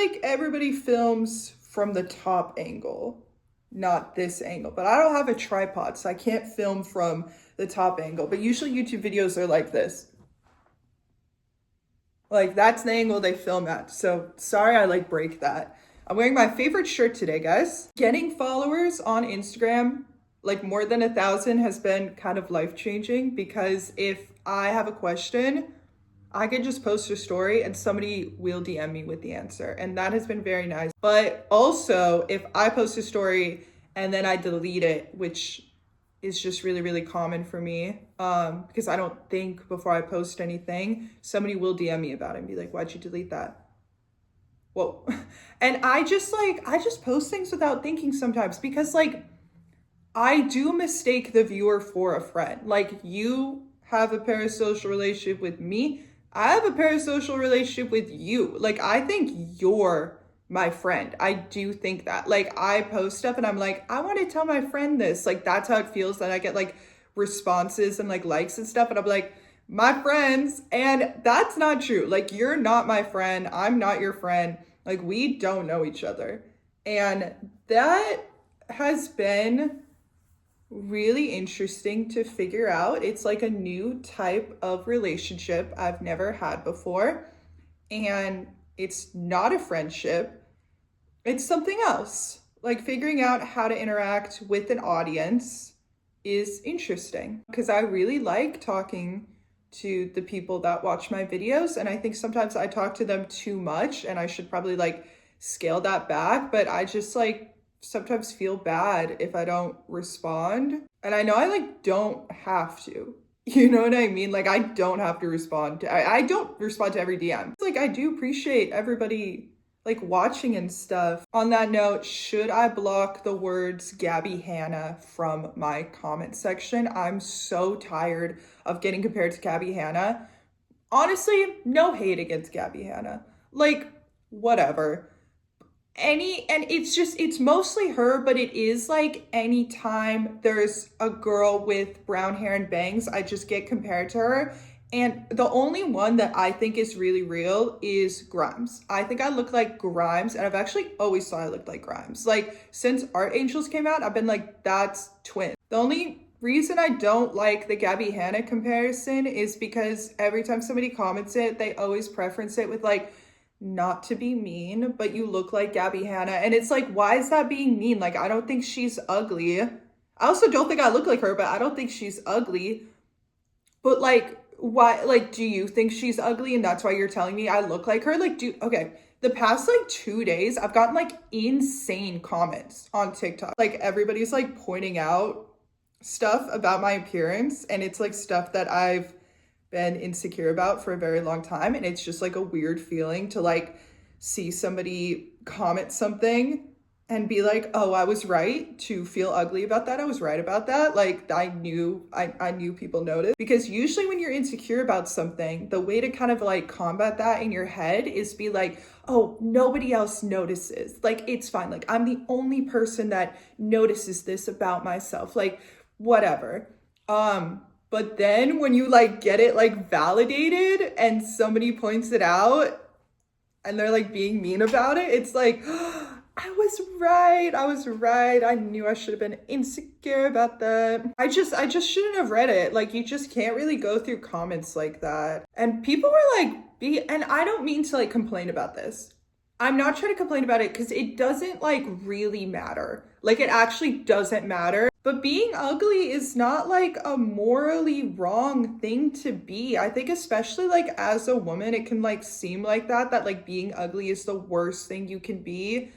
like everybody films from the top angle, not this angle. But I don't have a tripod, so I can't film from the top angle. But usually YouTube videos are like this. Like that's the angle they film at. So sorry I like break that. I'm wearing my favorite shirt today, guys. Getting followers on Instagram, like more than 1,000, has been kind of life-changing, because if I have a question, I can just post a story and somebody will DM me with the answer. And that has been very nice. But also, if I post a story and then I delete it, which is just really, really common for me, because I don't think before I post anything, somebody will DM me about it and be like, why'd you delete that? Whoa. And I just post things without thinking sometimes, because like I do mistake the viewer for a friend. Like, you have a parasocial relationship with me, I have a parasocial relationship with you. Like, I think you're my friend. I do think that. Like, I post stuff and I'm like, I want to tell my friend this. Like, that's how it feels, that I get like responses and like likes and stuff. And I'm like, my friends. And that's not true. Like, you're not my friend. I'm not your friend. Like, we don't know each other. And that has been really interesting to figure out. It's like a new type of relationship I've never had before. And it's not a friendship. It's something else. Like, figuring out how to interact with an audience is interesting, because I really like talking to the people that watch my videos. And I think sometimes I talk to them too much, and I should probably like scale that back. But I just like sometimes feel bad if I don't respond. And I know I like don't have to. You know what I mean? Like, I don't have to respond to, I don't respond to every DM. Like, I do appreciate everybody like watching and stuff. On that note, should I block the words Gabby Hanna from my comment section? I'm so tired of getting compared to Gabby Hanna. Honestly, no hate against Gabby Hanna. Like, whatever. And it's mostly her, but it is like anytime there's a girl with brown hair and bangs, I just get compared to her. And the only one that I think is really real is Grimes. I think I look like Grimes, and I've actually always thought I looked like Grimes. Like, since Art Angels came out, I've been like, that's twin. The only reason I don't like the Gabby Hanna comparison is because every time somebody comments it, they always preference it with like, not to be mean, but you look like Gabby Hanna. And it's like, why is that being mean? Like, I don't think she's ugly. I also don't think I look like her, but I don't think she's ugly. But like, why? Like, do you think she's ugly and that's why you're telling me I look like her? Like, okay, the past like 2 days, I've gotten like insane comments on TikTok. Like, everybody's like pointing out stuff about my appearance, and it's like stuff that I've been insecure about for a very long time. And it's just like a weird feeling to like see somebody comment something and be like, oh, I was right to feel ugly about that. I was right about that. Like, I knew people noticed. Because usually when you're insecure about something, the way to kind of like combat that in your head is be like, oh, nobody else notices. Like, it's fine. Like, I'm the only person that notices this about myself. Like, whatever. But then when you like get it like validated and somebody points it out and they're like being mean about it, it's like, oh, I was right. I knew I should have been insecure about that. I just shouldn't have read it. Like, you just can't really go through comments like that. And people were like, and I don't mean to like complain about this. I'm not trying to complain about it, because it doesn't like really matter. Like, it actually doesn't matter. But being ugly is not like a morally wrong thing to be. I think especially like as a woman, it can like seem like that like being ugly is the worst thing you can be.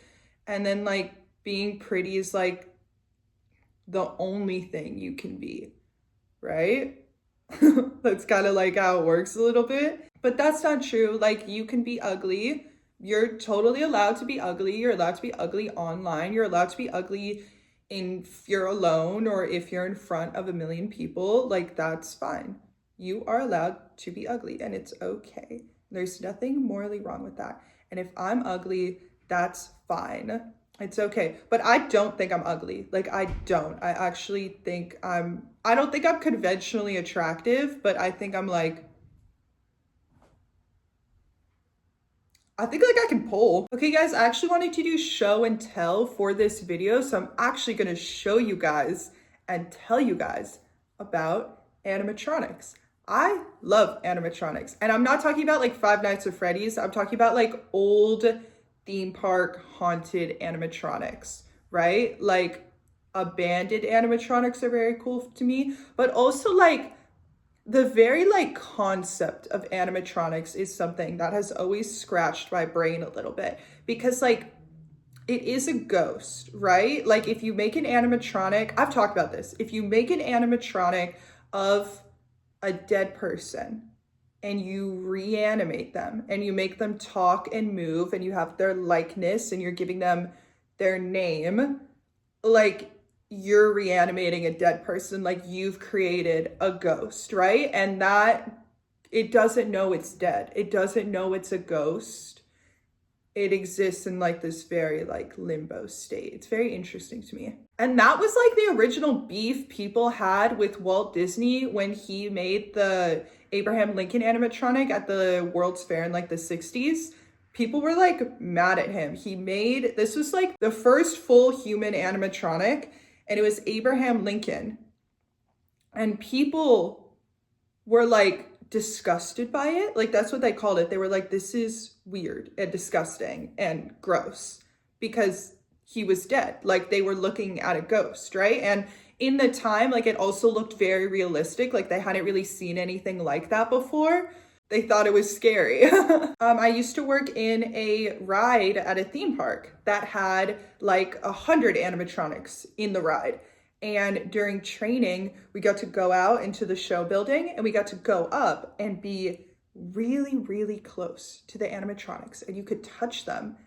And then like being pretty is like the only thing you can be, right? That's kind of like how it works a little bit. But that's not true. Like, you can be ugly. You're totally allowed to be ugly. You're allowed to be ugly online. You're allowed to be ugly if you're alone or if you're in front of a million people. Like, that's fine. You are allowed to be ugly, and it's okay. There's nothing morally wrong with that. And if I'm ugly, that's fine. It's okay. But I don't think I'm ugly. Like, I don't. I actually think I don't think I'm conventionally attractive, but I think I'm like, I think like I can pull. Okay guys, I actually wanted to do show and tell for this video. So I'm actually gonna show you guys and tell you guys about animatronics. I love animatronics. And I'm not talking about like Five Nights at Freddy's. I'm talking about like old theme park haunted animatronics, right? Like abandoned animatronics are very cool to me, but also like the very like concept of animatronics is something that has always scratched my brain a little bit, because like it is a ghost, right? Like if you make an animatronic, I've talked about this, if you make an animatronic of a dead person and you reanimate them and you make them talk and move and you have their likeness and you're giving them their name, like you're reanimating a dead person, like you've created a ghost, right? And that, it doesn't know it's dead. It doesn't know it's a ghost. It exists in like this very like limbo state. It's very interesting to me. And that was like the original beef people had with Walt Disney when he made the Abraham Lincoln animatronic at the World's Fair in like the 60s. People were like mad at him. This was like the first full human animatronic, and it was Abraham Lincoln. And people were like disgusted by it. Like that's what they called it. They were like, this is weird and disgusting and gross because he was dead. Like they were looking at a ghost, right? And in the time, like it also looked very realistic. Like they hadn't really seen anything like that before. They thought it was scary. I used to work in a ride at a theme park that had like 100 animatronics in the ride. And during training, we got to go out into the show building and we got to go up and be really, really close to the animatronics, and you could touch them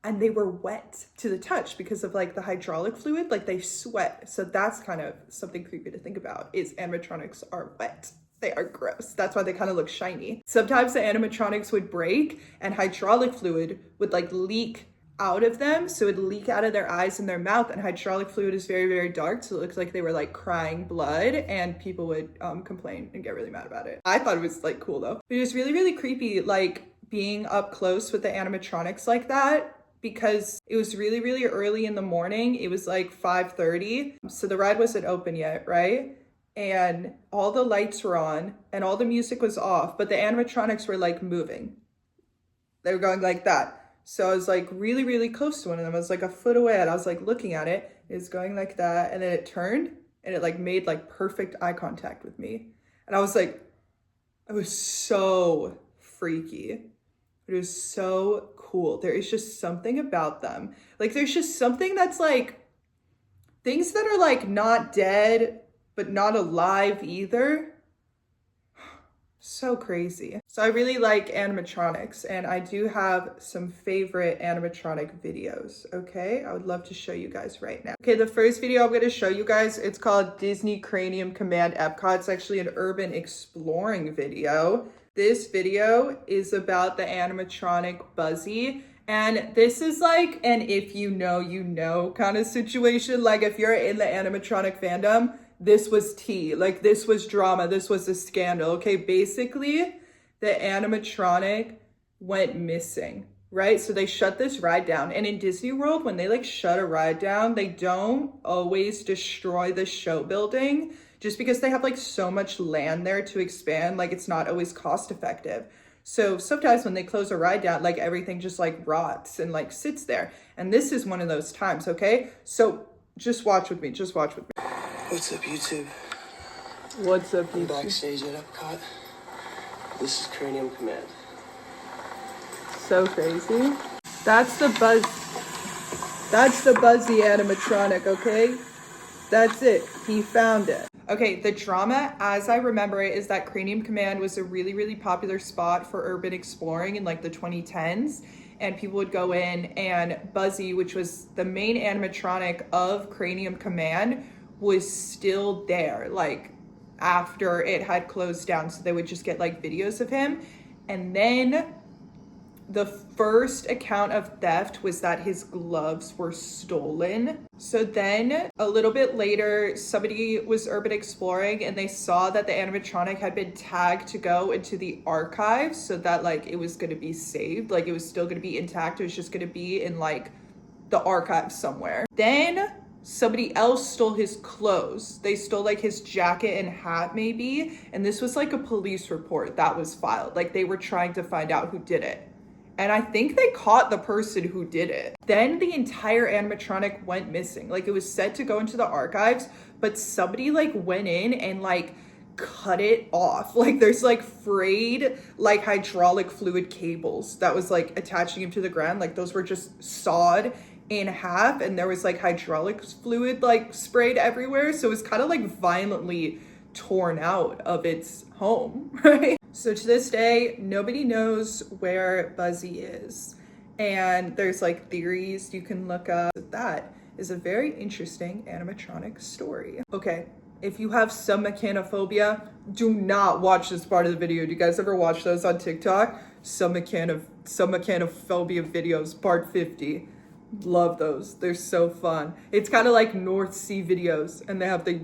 and they were wet to the touch because of like the hydraulic fluid, like they sweat. So that's kind of something creepy to think about, is animatronics are wet. They are gross. That's why they kind of look shiny. Sometimes the animatronics would break and hydraulic fluid would like leak out of them. So it would leak out of their eyes and their mouth, and hydraulic fluid is very, very dark. So it looks like they were like crying blood, and people would complain and get really mad about it. I thought it was like cool though. But it was really, really creepy, like being up close with the animatronics like that, because it was really, really early in the morning. It was like 5:30. So the ride wasn't open yet, right? And all the lights were on and all the music was off, but the animatronics were like moving. They were going like that. So I was like really, really close to one of them. I was like a foot away and I was like looking at it. It was going like that. And then it turned and it like made like perfect eye contact with me. And I was like, it was so freaky. It was so cool. There is just something about them. Like there's just something that's like things that are like not dead, but not alive either. So crazy. So I really like animatronics, and I do have some favorite animatronic videos, okay? I would love to show you guys right now. Okay, the first video I'm gonna show you guys, it's called Disney Cranium Command Epcot. It's actually an urban exploring video. This video is about the animatronic Buzzy, and this is like an if you know kind of situation. Like if you're in the animatronic fandom, this was tea. Like this was drama. This was a scandal. Okay, basically the animatronic went missing, right? So they shut this ride down. And in Disney World, when they like shut a ride down, they don't always destroy the show building just because they have like so much land there to expand. Like it's not always cost effective. So sometimes when they close a ride down, like everything just like rots and like sits there. And this is one of those times, okay? So just watch with me, just watch with me. What's up, YouTube? What's up, I'm YouTube? backstage at Epcot. This is Cranium Command. So crazy. That's the Buzzy animatronic, okay? That's it. He found it. Okay, the drama, as I remember it, is that Cranium Command was a really, really popular spot for urban exploring in like the 2010s. And people would go in, and Buzzy, which was the main animatronic of Cranium Command, was still there, like after it had closed down. So they would just get like videos of him. And then The first account of theft was that his gloves were stolen. So then a little bit later, somebody was urban exploring and they saw that the animatronic had been tagged to go into the archives so that like it was going to be saved. Like it was still going to be intact. It was just going to be in like the archives somewhere. Then somebody else stole his clothes. They stole like his jacket and hat maybe. And this was like a police report that was filed. Like they were trying to find out who did it. And I think they caught the person who did it. Then the entire animatronic went missing. Like it was set to go into the archives, but somebody like went in and like cut it off. Like there's like frayed like hydraulic fluid cables that was like attaching him to the ground. Like those were just sawed in half and there was like hydraulic fluid like sprayed everywhere. So it was kind of like violently torn out of its home, right? So to this day, nobody knows where Buzzy is. And there's like theories you can look up. That is a very interesting animatronic story. Okay, if you have some mechanophobia, do not watch this part of the video. Do you guys ever watch those on TikTok? Some mechanophobia videos, part 50. Love those. They're so fun. It's kind of like North Sea videos and they have the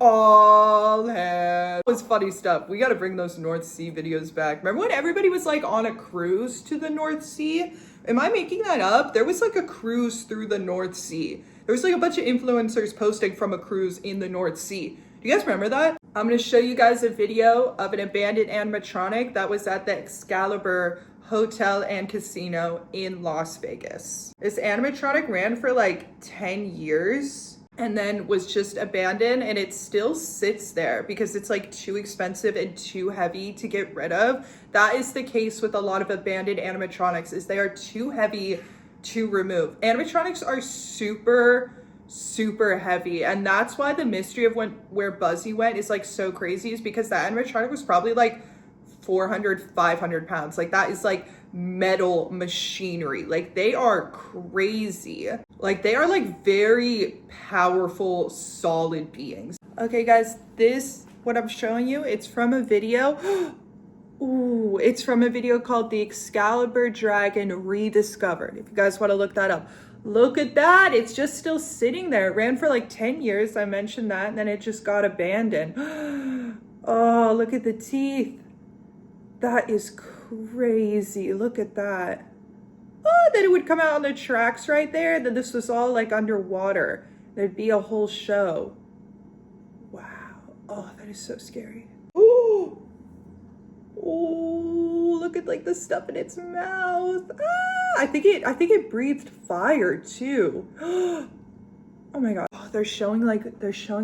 all head. It was funny stuff. We got to bring those North Sea videos back. Remember when everybody was like on a cruise to the North Sea? Am I making that up? There was like a cruise through the North Sea. There was like a bunch of influencers posting from a cruise in the North Sea. Do you guys remember that? I'm going to show you guys a video of an abandoned animatronic that was at the Excalibur Hotel and Casino in Las Vegas. This animatronic ran for like 10 years and then was just abandoned, and it still sits there because it's like too expensive and too heavy to get rid of. That is the case with a lot of abandoned animatronics, is they are too heavy to remove. Animatronics are super heavy, and that's why the mystery of where Buzzy went is like so crazy, is because that animatronic was probably like 400, 500 pounds. Like that is like metal machinery. Like they are crazy. Like they are like very powerful, solid beings. Okay guys, what I'm showing you, it's from a video. Ooh, it's from a video called The Excalibur Dragon Rediscovered. If you guys want to look that up. Look at that. It's just still sitting there. It ran for like 10 years. I mentioned that. And then it just got abandoned. Oh, look at the teeth. That is crazy. Look at that. Oh, then it would come out on the tracks right there. Then this was all like underwater. There'd be a whole show. Wow. Oh, that is so scary. Ooh. Oh, look at like the stuff in its mouth. Ah, I think it breathed fire too. Oh my god. Oh, they're showing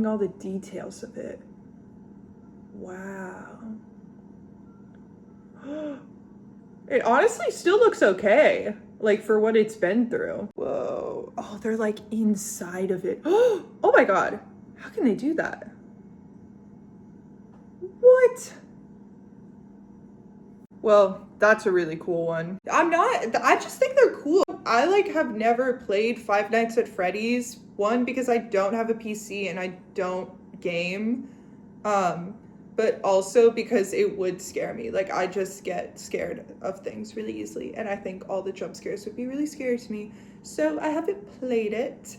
all the details of it. Wow. It honestly still looks okay, like for what it's been through. Whoa. Oh, they're like inside of it. Oh my god. How can they do that? What? Well, that's a really cool one. I just think they're cool. I like have never played Five Nights at Freddy's. One, because I don't have a PC and I don't game. But also because it would scare me. Like I just get scared of things really easily. And I think all the jump scares would be really scary to me. So I haven't played it.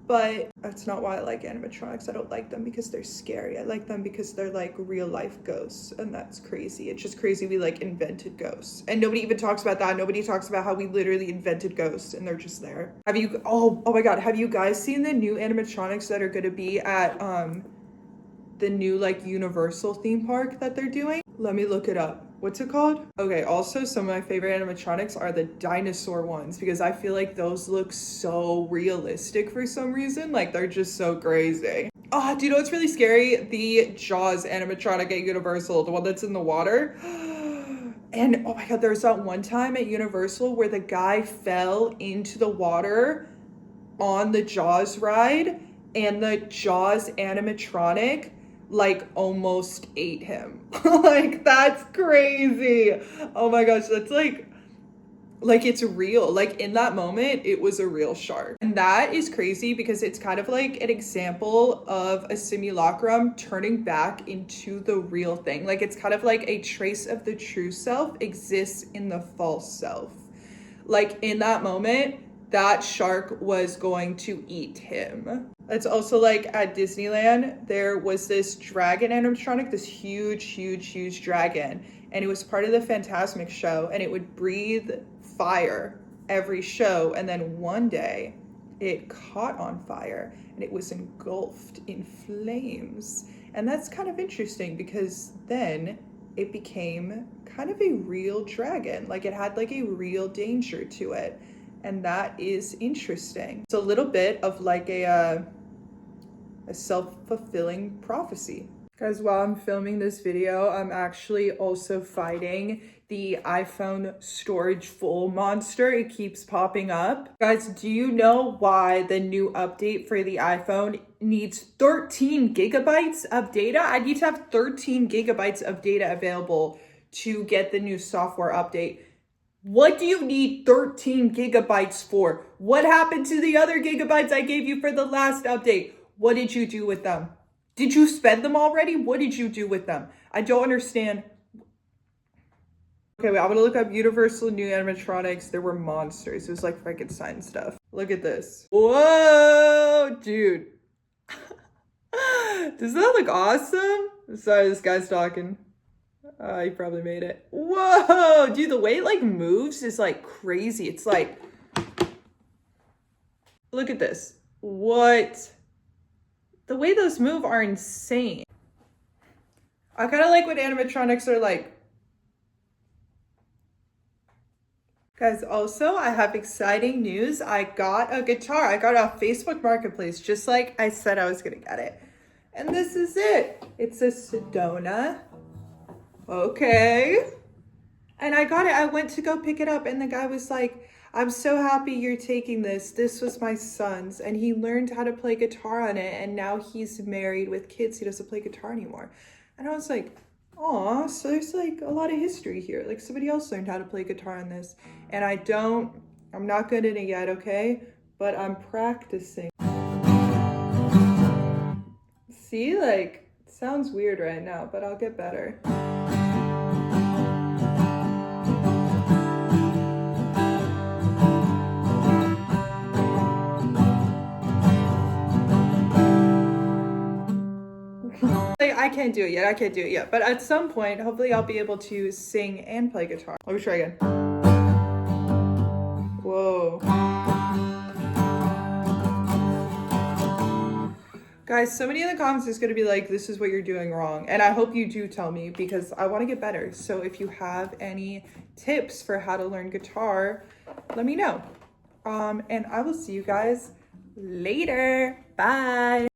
But that's not why I like animatronics. I don't like them because they're scary. I like them because they're like real life ghosts, and that's crazy. It's just crazy we like invented ghosts. And nobody even talks about that. Nobody talks about how we literally invented ghosts and they're just there. Oh my god, have you guys seen the new animatronics that are gonna be at the new like Universal theme park that they're doing? Let me look it up. What's it called? Okay, also some of my favorite animatronics are the dinosaur ones because I feel like those look so realistic for some reason. Like they're just so crazy. Oh, do you know what's really scary? The Jaws animatronic at Universal, the one that's in the water. And oh my god, there was that one time at Universal where the guy fell into the water on the Jaws ride and the Jaws animatronic like almost ate him. Like that's crazy. Oh my gosh, that's like Like it's real. Like in that moment, it was a real shark. And that is crazy because it's kind of like an example of a simulacrum turning back into the real thing. Like it's kind of like a trace of the true self exists in the false self. Like in that moment, that shark was going to eat him. It's also like at Disneyland, there was this dragon animatronic, this huge dragon. And it was part of the Fantasmic show, and it would breathe fire every show. And then one day it caught on fire and it was engulfed in flames. And that's kind of interesting because then it became kind of a real dragon. Like it had like a real danger to it. And that is interesting. It's a little bit of like a self-fulfilling prophecy. Guys, while I'm filming this video, I'm actually also fighting the iPhone storage full monster. It keeps popping up. Guys, do you know why the new update for the iPhone needs 13 gigabytes of data? I need to have 13 gigabytes of data available to get the new software update. What do you need 13 gigabytes for? What happened to the other gigabytes I gave you for the last update? What did you do with them? Did you spend them already? What did you do with them? I don't understand. Okay, wait, I'm gonna look up Universal New Animatronics. There were monsters. It was like Frankenstein stuff. Look at this. Whoa, dude. Does that look awesome? Sorry, this guy's talking. He probably made it. Whoa, dude, the way it like moves is like crazy. It's like, look at this. What? The way those move are insane. I kind of like when animatronics are like. Guys, also, I have exciting news. I got a guitar. I got it off Facebook Marketplace, just like I said I was gonna get it. And this is it. It's a Sedona. Okay. And I got it. I went to go pick it up and the guy was like, I'm so happy you're taking this. This was my son's and he learned how to play guitar on it and now he's married with kids. He doesn't play guitar anymore. And I was like, aw, so there's like a lot of history here. Like somebody else learned how to play guitar on this. And I'm not good at it yet, okay? But I'm practicing. See, like, it sounds weird right now, but I'll get better. I can't do it yet. But at some point, hopefully I'll be able to sing and play guitar. Let me try again. Whoa. Guys, somebody in the comments is going to be like, this is what you're doing wrong. And I hope you do tell me because I want to get better. So if you have any tips for how to learn guitar, let me know. And I will see you guys later. Bye.